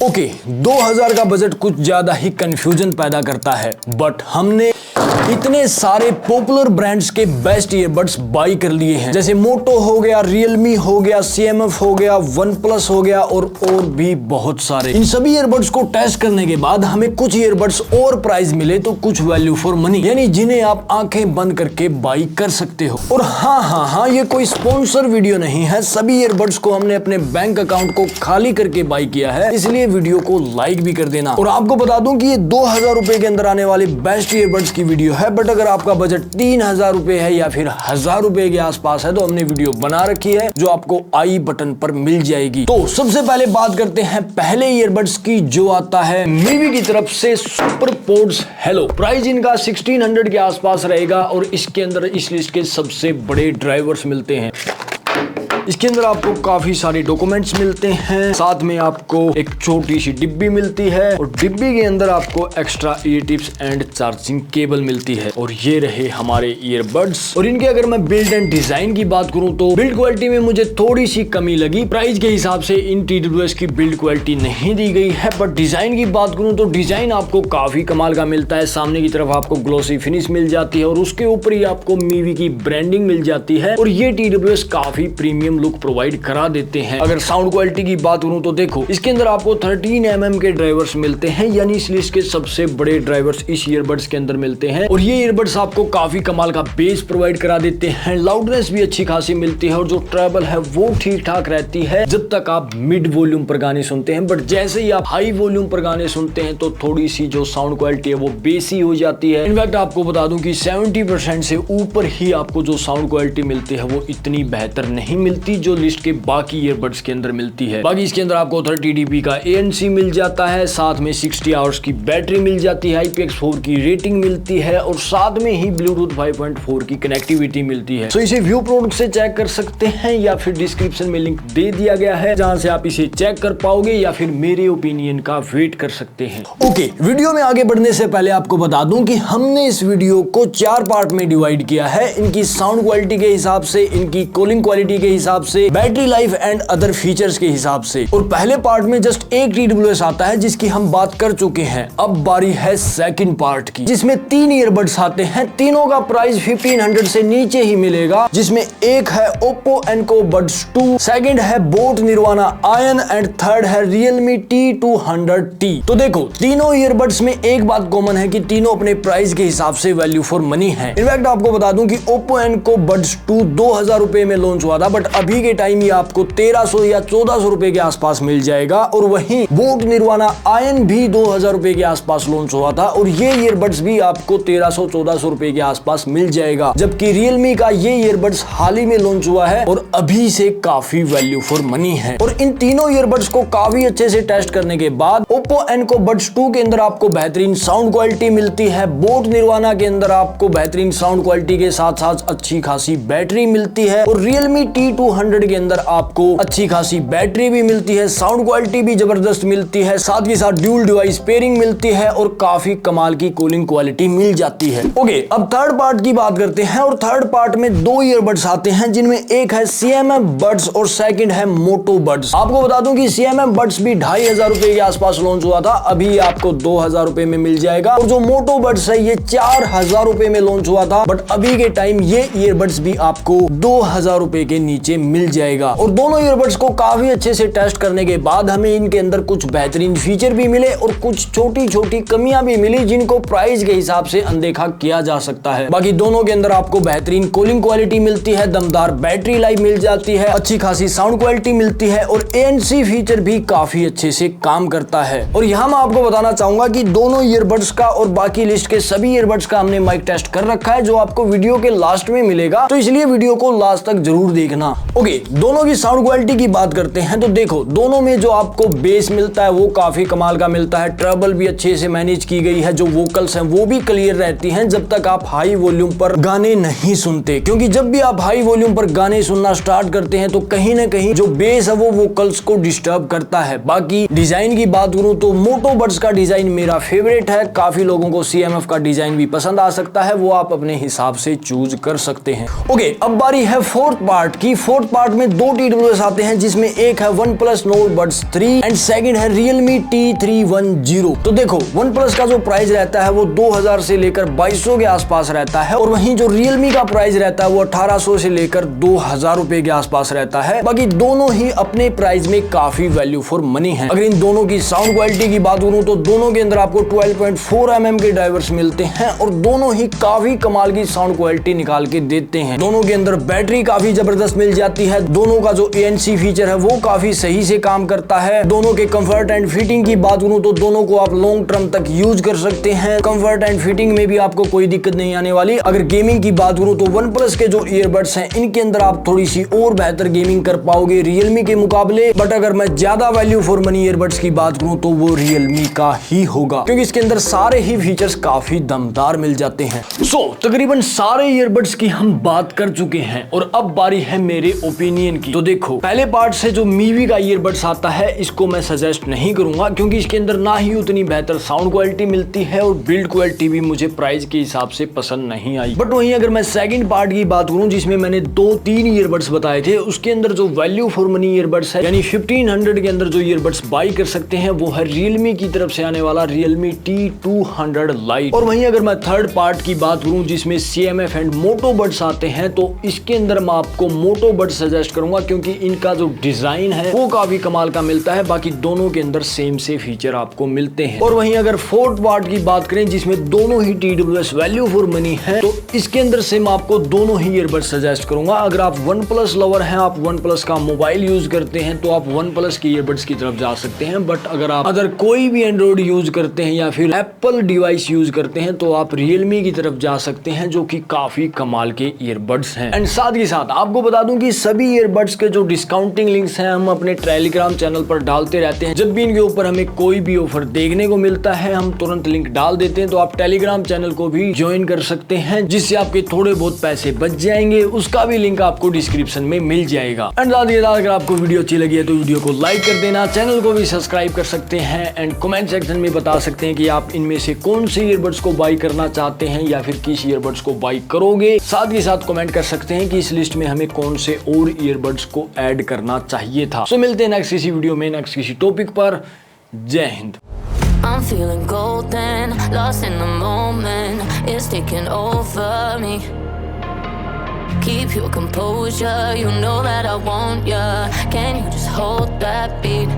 Okay, 2000 का budget कुछ ज्यादा ही कंफ्यूजन पैदा करता है, बट हमने इतने सारे पॉपुलर ब्रांड्स के बेस्ट ईयरबड्स बाई कर लिए हैं, जैसे मोटो हो गया, रियलमी हो गया, सीएमएफ हो गया, वन प्लस हो गया और भी बहुत सारे। इन सभी ईयरबड्स को टेस्ट करने के बाद हमें कुछ ईयरबड्स और प्राइस मिले तो कुछ वैल्यू फॉर मनी, यानी जिन्हें आप आंखें बंद करके बाई कर सकते हो। और हाँ, ये कोई स्पॉन्सर वीडियो नहीं है, सभी ईयरबड्स को हमने अपने बैंक अकाउंट को खाली करके बाई किया है, इसलिए वीडियो को लाइक भी कर देना। और आपको बता दूं कि ये 2000 रुपए के अंदर आने वाले बेस्ट ईयरबड्स की वीडियो है, बट अगर आपका बजट 3000 रुपए है या फिर 1000 रुपए के आसपास है तो हमने वीडियो बना रखी है जो आपको आई बटन पर मिल जाएगी। तो सबसे पहले बात करते हैं पहले ईयरबड्स की, जो आता है मीवी की तरफ से सुपर पोड्स हेलो। प्राइस इनका 1600 के आसपास रहेगा और इसके अंदर इस लिस्ट के सबसे बड़े ड्राइवर्स मिलते हैं। इसके अंदर आपको काफी सारे डॉक्यूमेंट्स मिलते हैं, साथ में आपको एक छोटी सी डिब्बी मिलती है और डिब्बी के अंदर आपको extra year tips and charging cable मिलती है। और ये रहे हमारे ईयरबड्स। और इनके अगर मैं बिल्ड एंड डिजाइन की बात करूं तो बिल्ड क्वालिटी में मुझे थोड़ी सी कमी लगी। प्राइस के हिसाब से इन TWS की बिल्ड क्वालिटी नहीं दी गई है, बट डिजाइन की बात करूं तो डिजाइन आपको काफी कमाल का मिलता है। सामने की तरफ आपको ग्लोसी फिनिश मिल जाती है और उसके ऊपर ही आपको मीवी की ब्रांडिंग मिल जाती है और ये TWS काफी प्रीमियम लुक प्रोवाइड करा देते हैं। अगर साउंड क्वालिटी की बात करूं तो देखो, इसके अंदर आपको 13 mm के ड्राइवर्स मिलते हैं, यानी इस लिस्ट के सबसे बड़े ड्राइवर्स इस ईयरबड्स के अंदर मिलते हैं। और ये ईयरबड्स आपको काफी कमाल का बेस प्रोवाइड करा देते हैं, लाउडनेस भी अच्छी खासी मिलती है और जो ट्रेबल है वो ठीक ठाक रहती है जब तक आप मिड वॉल्यूम पर गाने सुनते हैं। बट जैसे ही आप हाई वॉल्यूम पर गाने सुनते हैं तो थोड़ी सी जो साउंड क्वालिटी है वो बेसी हो जाती है। इनफैक्ट आपको बता दूं कि 70% से ऊपर ही आपको जो साउंड क्वालिटी मिलती है वो इतनी बेहतर नहीं मिलती जो लिस्ट के बाकी ईयरबड्स के अंदर मिलती है। बाकी इसके अंदर आपको 30 dB का ANC मिल जाता है, साथ में 60 आवर्स की बैटरी मिल जाती है, IPX4 की रेटिंग मिलती है और साथ में ही ब्लूटूथ 5.4 की कनेक्टिविटी मिलती है। तो इसे व्यू प्रोडक्ट से चेक कर सकते हैं या फिर डिस्क्रिप्शन में लिंक दे दिया गया है जहां से आप इसे चेक कर पाओगे या फिर मेरे ओपिनियन का वेट कर सकते हैं। ओके, वीडियो में आगे बढ़ने से पहले आपको बता दूं कि हमने इस वीडियो को 4 पार्ट में डिवाइड किया है, इनकी साउंड क्वालिटी के हिसाब से, इनकी कूलिंग क्वालिटी के हिसाब से, battery life and other features के हिसाब से। और पहले पार्ट में जस्ट एक TWS आता है जिसकी हम बात कर चुके हैं। अब बारी है सेकंड पार्ट की, जिसमें 3 ईयरबड्स आते हैं, तीनों का प्राइस 1500 से नीचे ही मिलेगा, जिसमें एक है Oppo Enco Buds 2, सेकंड है boat nirvana ion and third है Realme T200T। तो देखो, तीनों ईयरबड्स में एक बात कॉमन है कि तीनों अपने प्राइस के हिसाब से वैल्यू फॉर मनी है। इनफैक्ट आपको बता दूं कि Oppo Enco Buds 2 2000 रुपए में लॉन्च हुआ था, बट अभी के टाइम ये आपको 1300 या 1400 रुपए के आसपास मिल जाएगा। और वहीं बोट निर्वाणा आयन भी 2000 रुपए के आसपास लॉन्च हुआ था और ये ईयरबड्स भी आपको 1300-1400 रुपए के आसपास मिल जाएगा। जबकि रियलमी का ये ईयरबड्स हाल ही में लॉन्च हुआ है और अभी से काफी वैल्यू फॉर मनी है। और इन तीनों ईयरबड्स को काफी अच्छे से टेस्ट करने के बाद Oppo Enco Buds 2 के अंदर आपको बेहतरीन साउंड क्वालिटी मिलती है, बोट निर्वाणा के अंदर आपको बेहतरीन साउंड क्वालिटी के साथ साथ अच्छी खासी बैटरी मिलती है और Realme T200 के अंदर आपको अच्छी खासी बैटरी भी मिलती है, साउंड क्वालिटी भी जबरदस्त मिलती है, साथ ही साथ ड्यूल डिवाइस पेयरिंग मिलती है और काफी कमाल की कूलिंग क्वालिटी मिल जाती है। ओके, अब थर्ड पार्ट की बात करते हैं और थर्ड पार्ट में 2 ईयरबड्स आते हैं, जिनमें एक है CMF Buds और सेकंड है Moto Buds। आपको बता दूं कि CMF Buds भी 2500 रुपए के आसपास लॉन्च हुआ था, अभी आपको 2000 रुपए में मिल जाएगा। और जो Moto Buds है ये 4000 रुपए में लॉन्च हुआ था, बट अभी के टाइम ये ईयरबड्स भी आपको 2000 रुपए के नीचे मिल जाएगा। और दोनों ईयरबड्स को काफी अच्छे से टेस्ट करने के बाद हमें इनके अंदर कुछ बेहतरीन फीचर भी मिले और कुछ छोटी छोटी कमियां भी मिली जिनको प्राइस के हिसाब से अनदेखा किया जा सकता है। बाकी दोनों के अंदर आपको बेहतरीन कूलिंग क्वालिटी मिलती है, दमदार बैटरी लाइफ मिल जाती है, अच्छी खासी साउंड क्वालिटी मिलती है और ANC फीचर भी काफी अच्छे से काम करता है। और यहाँ मैं आपको बताना चाहूंगा कि दोनों ईयरबड्स का और बाकी लिस्ट के सभी ईयरबड्स का हमने माइक टेस्ट कर रखा है, जो आपको वीडियो के लास्ट में मिलेगा, तो इसलिए वीडियो को लास्ट तक जरूर देखना। ओके, दोनों की साउंड क्वालिटी की बात करते हैं तो देखो, दोनों में जो आपको बेस मिलता है वो काफी कमाल का मिलता है, ट्रबल भी अच्छे से मैनेज की गई है, जो वोकल्स हैं वो भी क्लियर रहती हैं जब तक आप हाई वॉल्यूम पर गाने नहीं सुनते, क्योंकि जब भी आप हाई वॉल्यूम पर गाने सुनना स्टार्ट करते हैं तो कहीं ना कहीं जो बेस है वो वोकल्स को डिस्टर्ब करता है। बाकी डिजाइन की बात करूं तो Moto Buds का डिजाइन मेरा फेवरेट है, काफी लोगों को CMF का डिजाइन भी पसंद आ सकता है, वो आप अपने हिसाब से चूज कर सकते हैं। ओके, अब बारी है फोर्थ फोर्थ पार्ट में दो TWS आते हैं, जिसमें एक है OnePlus Nord Buds 3 and second है Realme T310। तो देखो OnePlus का जो प्राइस रहता है वो 2000 से लेकर 2200 के आसपास रहता है, और वहीं जो Realme का प्राइस रहता है वो 1800 से लेकर 2000 रुपए के आसपास रहता है। बाकी दोनों ही अपने प्राइस में काफी वैल्यू फॉर मनी है। अगर इन दोनों की साउंड क्वालिटी की बात करूं तो दोनों के अंदर आपको 12.4 mm के ड्राइवर्स मिलते हैं और दोनों ही काफी कमाल की साउंड क्वालिटी निकाल के देते हैं। दोनों के अंदर बैटरी काफी जबरदस्त मिल जाती है। दोनों का जो ANC फीचर है वो काफी सही से काम करता है। दोनों के कंफर्ट एंड फिटिंग की बात करूं तो दोनों को आप लॉन्ग टर्म तक यूज कर सकते हैं। कंफर्ट एंड फिटिंग में भी आपको कोई दिक्कत नहीं आने वाली। अगर गेमिंग की बात करूं तो OnePlus के जो ईयरबड्स हैं इनके अंदर आप थोड़ी सी और बेहतर गेमिंग कर पाओगे Realme के मुकाबले। बट अगर मैं ज्यादा वैल्यू फॉर मनी ईयरबड्स की बात करूं तो वो Realme का ही होगा, क्योंकि इसके अंदर सारे ही फीचर्स काफी दमदार मिल जाते हैं। तकरीबन सारे ईयरबड्स की हम बात कर चुके हैं और अब बारी है मेरे ओपिनियन की। तो देखो, पहले पार्ट से जो मीवी का ईयरबड्स आता है इसको मैं सजेस्ट नहीं करूंगा, क्योंकि इसके अंदर ना ही उतनी बेहतर साउंड क्वालिटी मिलती है और बिल्ड क्वालिटी भी मुझे प्राइस के हिसाब से पसंद नहीं आई। बट वहीं अगर मैं सेकंड पार्ट की बात करूं जिसमें मैंने 2-3 ईयरबड्स बताए थे, उसके अंदर जो वैल्यू फॉर मनी ईयरबड्स है यानी 1500 के अंदर जो ईयरबड्स बाई कर सकते हैं वो है Realme की तरफ से आने वाला Realme T200 Lite। और वहीं अगर मैं थर्ड पार्ट की बात करूं जिसमें CMF एंड मोटो बड्स आते हैं, तो इसके अंदर मैं आपको मोटो बड्स सजेस्ट करूंगा, क्योंकि इनका जो डिजाइन है वो काफी कमाल का मिलता है। बाकी दोनों के अंदर सेम से फीचर आपको मिलते हैं। और वहीं अगर फोर्थ पार्ट की बात करें जिसमें दोनों ही TWS वैल्यू फॉर मनी है, तो इसके अंदर से मैं आपको दोनों ही ईयरबड्स सजेस्ट करूंगा। अगर आप OnePlus लवर हैं, आप OnePlus का मोबाइल यूज करते हैं, तो आप OnePlus के ईयरबड्स की तरफ जा सकते हैं। बट अगर आप कोई भी एंड्रॉइड यूज करते हैं या फिर एप्पल डिवाइस यूज करते हैं, तो आप Realme की तरफ जा सकते हैं, जो कि काफी कमाल के ईयरबड्स हैं। एंड साथ ही साथ आपको बता दूं कि सभी ईयरबड्स के जो डिस्काउंटिंग लिंक्स हैं हम अपने टेलीग्राम चैनल पर डालते रहते हैं। जब भी इनके ऊपर हमें कोई भी ऑफर देखने को मिलता है हम तुरंत लिंक डाल देते हैं, तो आप टेलीग्राम चैनल को भी ज्वाइन कर सकते हैं, जिससे आपके थोड़े बहुत पैसे बच जाएंगे। उसका भी लिंक आपको डिस्क्रिप्शन में मिल जाएगा। एंड अगर आपको वीडियो अच्छी लगी है तो वीडियो को लाइक कर देना, चैनल को भी सब्सक्राइब कर सकते हैं एंड कमेंट सेक्शन में बता सकते हैं कि आप इनमें से कौन से ईयरबड्स को बाई करना चाहते हैं या फिर किस ईयरबड्स को बाई करोगे। साथ ही साथ कमेंट कर सकते हैं कि इस लिस्ट में हमें कौन से और ईयरबड्स को ऐड करना चाहिए था। सो मिलते हैं नेक्स्ट किसी वीडियो में, नेक्स्ट किसी टॉपिक पर। जय Hind. I'm feeling golden, lost in the moment, it's taking over me. Keep your composure, you know that I want ya. Can you just hold that beat?